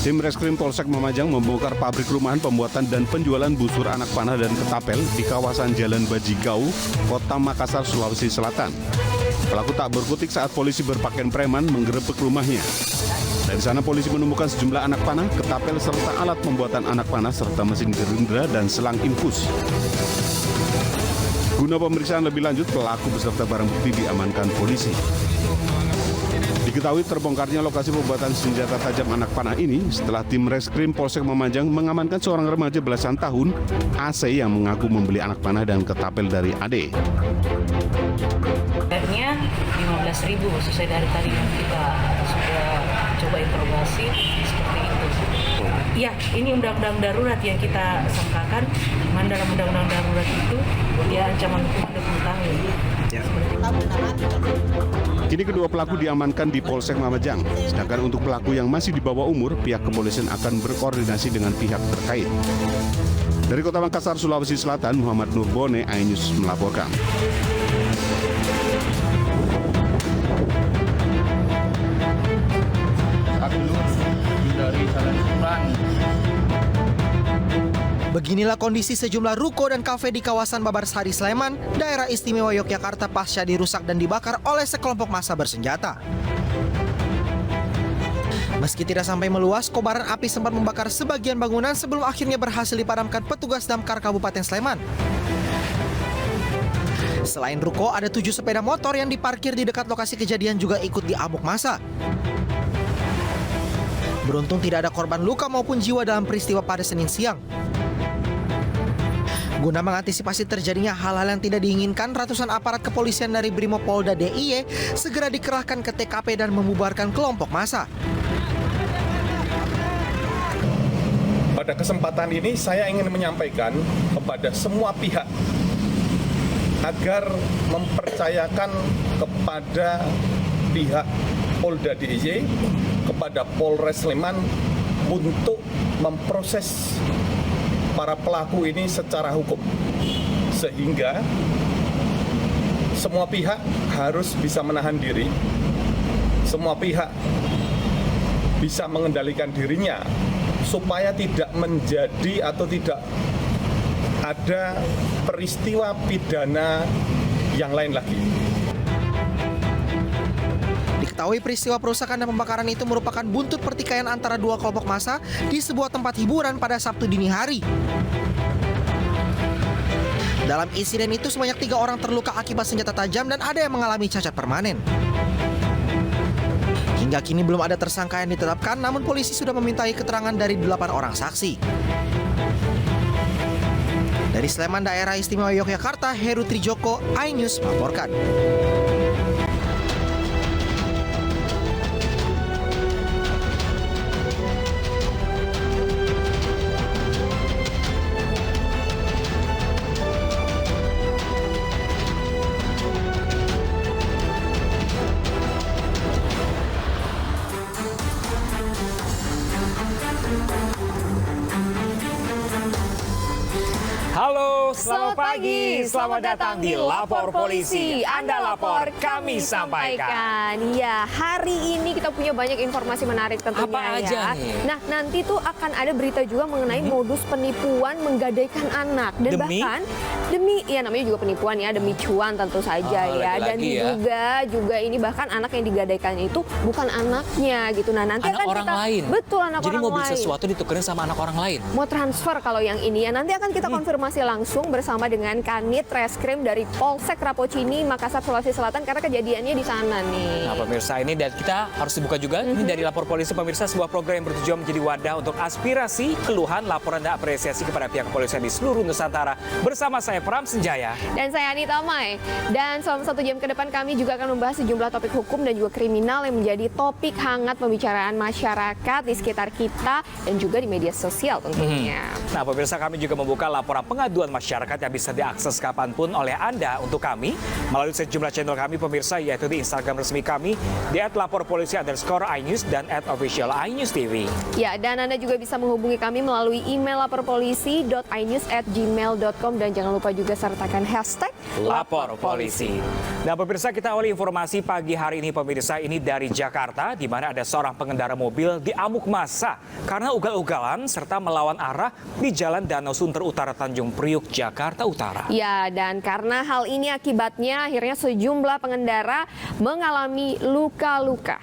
Tim Reskrim Polsek Mamajang membongkar pabrik rumahan pembuatan dan penjualan busur anak panah dan ketapel di kawasan Jalan Bajigau, Kota Makassar, Sulawesi Selatan. Pelaku tak berkutik saat polisi berpakaian preman menggerebek rumahnya. Dari sana polisi menemukan sejumlah anak panah, ketapel serta alat pembuatan anak panah serta mesin gerindra dan selang infus. Guna pemeriksaan lebih lanjut, pelaku beserta barang bukti diamankan polisi. Diketahui terbongkarnya lokasi pembuatan senjata tajam anak panah ini setelah tim Reskrim Polsek Mamajang mengamankan seorang remaja belasan tahun, AC, yang mengaku membeli anak panah dan ketapel dari AD. Harganya 15.000 sesuai dari tadi yang kita sudah coba interogasi seperti itu. Iya, ini undang-undang darurat yang kita sangkakan. Dalam undang-undang darurat itu dia ancaman hukuman 20 tahun. Kini kedua pelaku diamankan di Polsek Mamajang. Sedangkan untuk pelaku yang masih di bawah umur, pihak kepolisian akan berkoordinasi dengan pihak terkait. Dari Kota Makassar, Sulawesi Selatan, Muhammad Nurbone, iNews melaporkan. Beginilah kondisi sejumlah ruko dan kafe di kawasan Babarsari, Sleman, daerah istimewa Yogyakarta pasca dirusak dan dibakar oleh sekelompok massa bersenjata. Meski tidak sampai meluas, kobaran api sempat membakar sebagian bangunan sebelum akhirnya berhasil dipadamkan petugas damkar Kabupaten Sleman. Selain ruko, ada 7 sepeda motor yang diparkir di dekat lokasi kejadian juga ikut diamuk massa. Beruntung tidak ada korban luka maupun jiwa dalam peristiwa pada Senin siang. Guna mengantisipasi terjadinya hal-hal yang tidak diinginkan, ratusan aparat kepolisian dari Brimopolda DIY segera dikerahkan ke TKP dan membubarkan kelompok massa. Pada kesempatan ini saya ingin menyampaikan kepada semua pihak agar mempercayakan kepada pihak Polda DIY, kepada Polres Sleman untuk memproses para pelaku ini secara hukum, sehingga semua pihak harus bisa menahan diri, semua pihak bisa mengendalikan dirinya supaya tidak menjadi atau tidak ada peristiwa pidana yang lain lagi. Diketahui peristiwa perusakan dan pembakaran itu merupakan buntut pertikaian antara dua kelompok massa di sebuah tempat hiburan pada Sabtu dini hari. Dalam insiden itu sebanyak 3 orang terluka akibat senjata tajam dan ada yang mengalami cacat permanen. Hingga kini belum ada tersangka yang ditetapkan, namun polisi sudah memintai keterangan dari 8 orang saksi. Dari Sleman, daerah istimewa Yogyakarta, Heru Trijoko, iNews melaporkan. Halo, selamat pagi. Selamat datang di Lapor Polisi. Anda lapor, kami sampaikan. Ya, hari ini kita punya banyak informasi menarik tentunya. Apa aja nih? Nah, nanti tuh akan ada berita juga mengenai modus penipuan menggadaikan anak. Dan Demi? bahkan ya namanya juga penipuan ya, demi cuan tentu saja ya. Dan juga ini bahkan anak yang digadaikan itu bukan anaknya gitu. Nah, nanti anak akan orang kita lain. Betul, anak Jadi orang mau beli lain. sesuatu ditukerin sama anak orang lain. Mau transfer kalau yang ini ya. Nanti akan kita konfirmasi langsung bersama dengan Kanit Reskrim dari Polsek Rapocini, Makassar, Sulawesi Selatan karena kejadiannya di sana nih. Nah, pemirsa, ini dan kita harus dibuka juga ini dari Lapor Polisi, pemirsa, sebuah program yang bertujuan menjadi wadah untuk aspirasi, keluhan, laporan dan apresiasi kepada pihak kepolisian di seluruh Nusantara. Bersama saya Pram Senjaya Dan saya Anita Mai. Dan selama 1 jam ke depan kami juga akan membahas sejumlah topik hukum dan juga kriminal yang menjadi topik hangat pembicaraan masyarakat di sekitar kita dan juga di media sosial tentunya. Nah, pemirsa, kami juga membuka laporan pengaduan masyarakat yang bisa bisa diakses kapanpun oleh Anda untuk kami melalui sejumlah channel kami pemirsa, yaitu di Instagram resmi kami di @laporpolisi_inews dan @official_inews_tv. Ya, dan Anda juga bisa menghubungi kami melalui email laporpolisi.inews@gmail.com dan jangan lupa juga sertakan hashtag Lapor Polisi. Nah pemirsa, kita awali informasi pagi hari ini pemirsa, ini dari Jakarta, di mana ada seorang pengendara mobil diamuk massa karena ugal-ugalan serta melawan arah di Jalan Danau Sunter Utara Tanjung Priuk, Jakarta Utara. Ya, dan karena hal ini akibatnya akhirnya sejumlah pengendara mengalami luka-luka.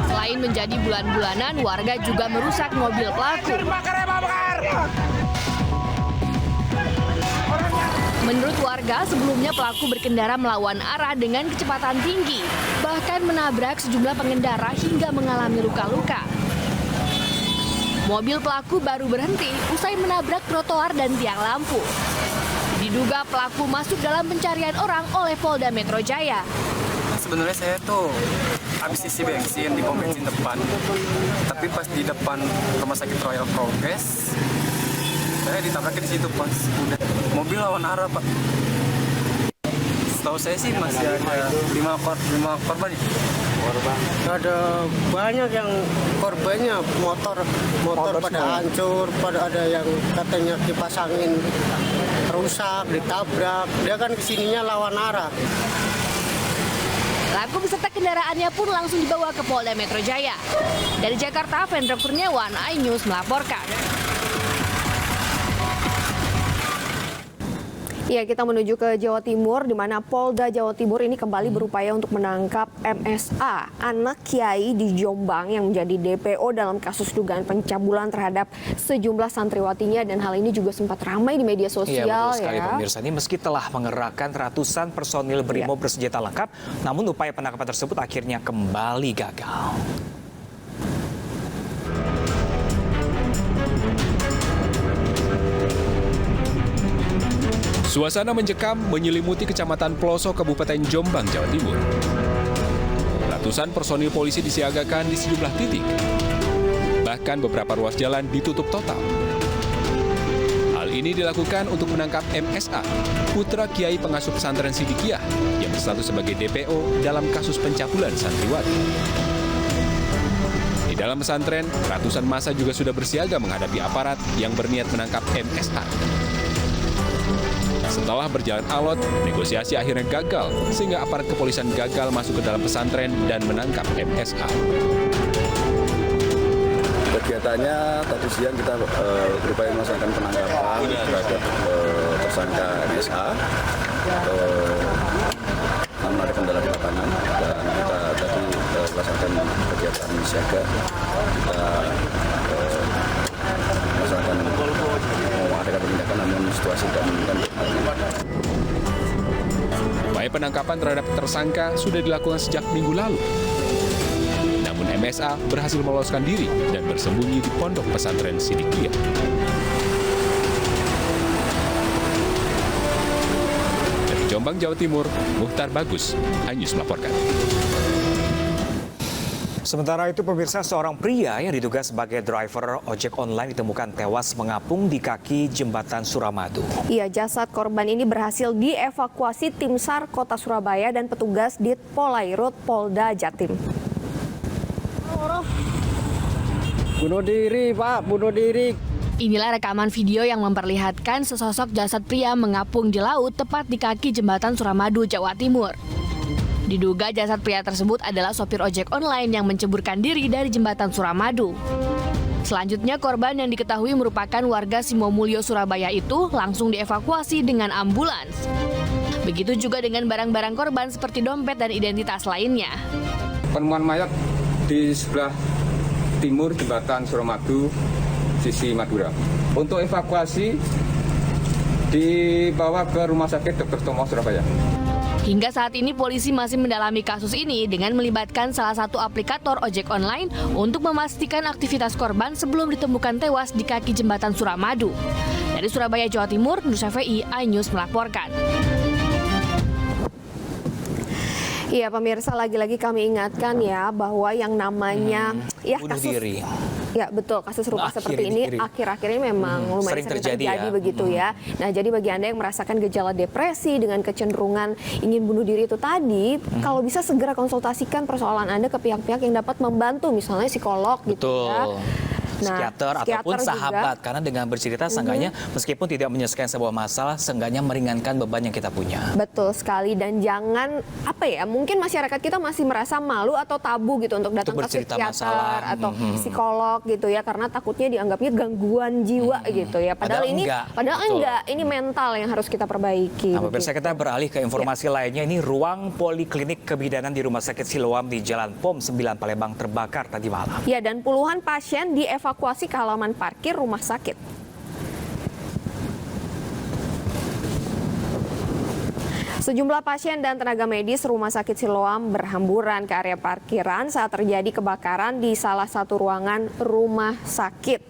Selain menjadi bulan-bulanan, warga juga merusak mobil pelaku. Menurut warga, sebelumnya pelaku berkendara melawan arah dengan kecepatan tinggi, bahkan menabrak sejumlah pengendara hingga mengalami luka-luka. Mobil pelaku baru berhenti usai menabrak trotoar dan tiang lampu. Diduga pelaku masuk dalam pencarian orang oleh Polda Metro Jaya. Sebenarnya saya tuh habis isi bensin di pom bensin depan, tapi pas di depan Rumah Sakit Royal Progress, saya ditabraknya di situ pas udah mobil lawan arah, Pak. Setahu saya sih masih ada 5 korban. Ada banyak yang korbannya, motor pada hancur, pada ada yang katanya dipasangin rusak, ditabrak. Dia kan kesininya lawan arah. Pelaku beserta kendaraannya pun langsung dibawa ke Polda Metro Jaya. Dari Jakarta, Vendra Kurniawan, iNews melaporkan. Ya, kita menuju ke Jawa Timur, di mana Polda Jawa Timur ini kembali berupaya untuk menangkap MSA, anak kiai di Jombang yang menjadi DPO dalam kasus dugaan pencabulan terhadap sejumlah santriwatinya, dan hal ini juga sempat ramai di media sosial. Iya, betul sekali pemirsa. Ini meski telah mengerahkan ratusan personil BRIMOB bersenjata lengkap, namun upaya penangkapan tersebut akhirnya kembali gagal. Suasana mencekam menyelimuti Kecamatan Ploso, Kabupaten Jombang, Jawa Timur. Ratusan personil polisi disiagakan di sejumlah titik. Bahkan beberapa ruas jalan ditutup total. Hal ini dilakukan untuk menangkap MSA, putra Kiai pengasuh pesantren Sidikiyah yang berstatus sebagai DPO dalam kasus pencabulan santriwati. Di dalam pesantren, ratusan massa juga sudah bersiaga menghadapi aparat yang berniat menangkap MSA. Setelah berjalan alot, negosiasi akhirnya gagal, sehingga aparat kepolisian gagal masuk ke dalam pesantren dan menangkap MSA. Kegiatannya tadi siang kita berupaya melaksanakan penangkapan terhadap tersangka MSA. Namun ada kendala di lapangan dan kita tadi melaksanakan kegiatan siaga. Kita melaksanakan mengadakan penindakan, namun situasi tidak memungkinkan. Upaya penangkapan terhadap tersangka sudah dilakukan sejak minggu lalu. Namun MSA berhasil meloloskan diri dan bersembunyi di pondok pesantren Sidikiyah. Dari Jombang, Jawa Timur, Muhtar Bagus, iNews melaporkan. Sementara itu pemirsa, seorang pria yang diduga sebagai driver ojek online ditemukan tewas mengapung di kaki jembatan Suramadu. Iya, jasad korban ini berhasil dievakuasi tim SAR Kota Surabaya dan petugas di Polairut Polda Jatim. Bunuh diri, Pak, bunuh diri. Inilah rekaman video yang memperlihatkan sesosok jasad pria mengapung di laut tepat di kaki jembatan Suramadu, Jawa Timur. Diduga jasad pria tersebut adalah sopir ojek online yang menceburkan diri dari jembatan Suramadu. Selanjutnya, korban yang diketahui merupakan warga Simomulyo, Surabaya itu langsung dievakuasi dengan ambulans. Begitu juga dengan barang-barang korban seperti dompet dan identitas lainnya. Penemuan mayat di sebelah timur jembatan Suramadu, sisi Madura. Untuk evakuasi dibawa ke Rumah Sakit Dr. Tomo, Surabaya. Hingga saat ini polisi masih mendalami kasus ini dengan melibatkan salah satu aplikator ojek online untuk memastikan aktivitas korban sebelum ditemukan tewas di kaki jembatan Suramadu. Dari Surabaya, Jawa Timur, Nur Syafei, iNews melaporkan. Iya pemirsa, lagi-lagi kami ingatkan ya bahwa yang namanya bunuh kasus diri. Ya betul, kasus serupa seperti ini akhir-akhir ini memang lumayan sering terjadi ya. begitu ya. Nah jadi bagi Anda yang merasakan gejala depresi dengan kecenderungan ingin bunuh diri itu tadi, kalau bisa segera konsultasikan persoalan Anda ke pihak-pihak yang dapat membantu, misalnya psikolog gitu ya. Psikiater ataupun sahabat, karena dengan bercerita seenggaknya meskipun tidak menyelesaikan sebuah masalah, seenggaknya meringankan beban yang kita punya. Betul sekali, dan jangan mungkin masyarakat kita masih merasa malu atau tabu gitu untuk datang ke psikiater atau psikolog gitu ya, karena takutnya dianggapnya gangguan jiwa gitu ya. Padahal enggak, ini mental yang harus kita perbaiki. Nah, pemirsa, kita beralih ke informasi lainnya. Ini ruang poliklinik kebidanan di Rumah Sakit Siloam di Jalan POM 9 Palembang terbakar tadi malam. Ya, dan puluhan pasien dievakuasi ke halaman parkir rumah sakit. Sejumlah pasien dan tenaga medis Rumah Sakit Siloam berhamburan ke area parkiran saat terjadi kebakaran di salah satu ruangan rumah sakit.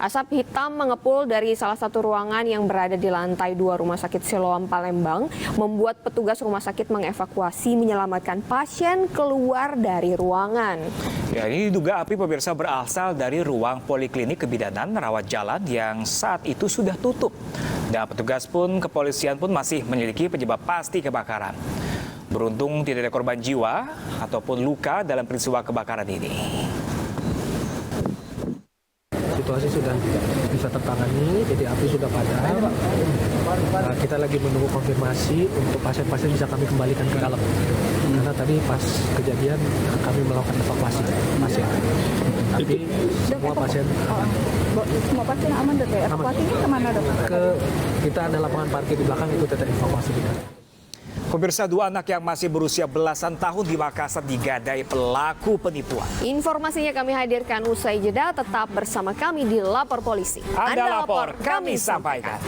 Asap hitam mengepul dari salah satu ruangan yang berada di lantai 2 Rumah Sakit Siloam Palembang membuat petugas rumah sakit mengevakuasi menyelamatkan pasien keluar dari ruangan. Ya, ini diduga api pemirsa berasal dari ruang poliklinik kebidanan rawat jalan yang saat itu sudah tutup. Dan petugas pun, kepolisian pun masih menyelidiki penyebab pasti kebakaran. Beruntung tidak ada korban jiwa ataupun luka dalam peristiwa kebakaran ini. Situasi sudah bisa tertangani, jadi api sudah padam. Kita lagi menunggu konfirmasi untuk pasien-pasien bisa kami kembalikan ke dalam. Karena tadi pas kejadian kami melakukan evakuasi pasien. Tapi semua pasien aman dok ya? Evakuasinya kemana dok? Kita ada lapangan parkir di belakang, itu tetap evakuasi kita. Pemirsa, 2 anak yang masih berusia belasan tahun di Makassar digadai pelaku penipuan. Informasinya kami hadirkan usai jeda, tetap bersama kami di Lapor Polisi. Anda lapor, kami sampaikan.